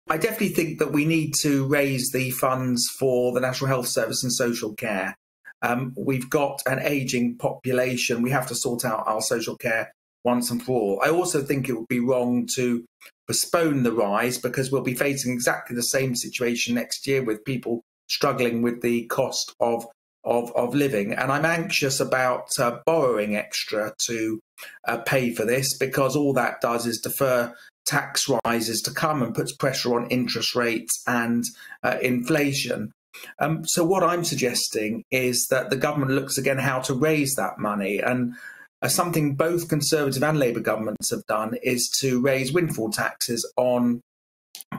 I definitely think that we need to raise the funds for the National Health Service and social care. We've got an ageing population. We have to sort out our social care once and for all. I also think it would be wrong to postpone the rise, because we'll be facing exactly the same situation next year with people struggling with the cost of living. And I'm anxious about borrowing extra to pay for this, because all that does is defer tax rises to come and puts pressure on interest rates and inflation. So what I'm suggesting is that the government looks again how to raise that money. And something both Conservative and Labour governments have done is to raise windfall taxes on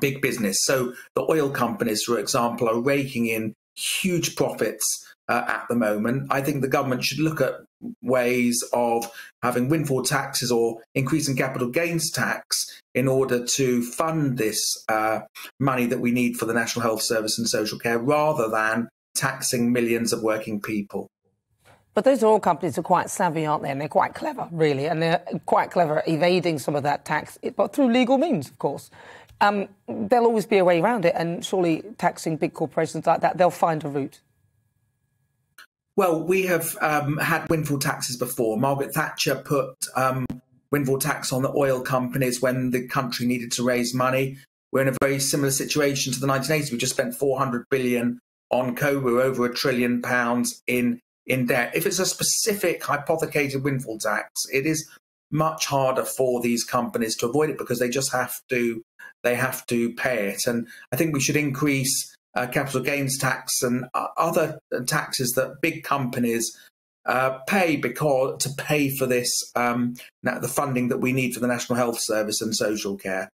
big business. So the oil companies, for example, are raking in huge profits at the moment. I think the government should look at ways of having windfall taxes or increasing capital gains tax in order to fund this money that we need for the National Health Service and social care, rather than taxing millions of working people. But those oil companies are quite savvy, aren't they? And they're quite clever, really. And they're quite clever at evading some of that tax, but through legal means, of course. There'll always be a way around it. And surely taxing big corporations like that, they'll find a route. Well, we have had windfall taxes before. Margaret Thatcher put windfall tax on the oil companies when the country needed to raise money. We're in a very similar situation to the 1980s. We just spent 400 billion on COVID. We're over £1 trillion in debt. If it's a specific hypothecated windfall tax, it is much harder for these companies to avoid it, because they just have to pay it. And I think we should increase capital gains tax and other taxes that big companies pay to pay for this, the funding that we need for the National Health Service and social care.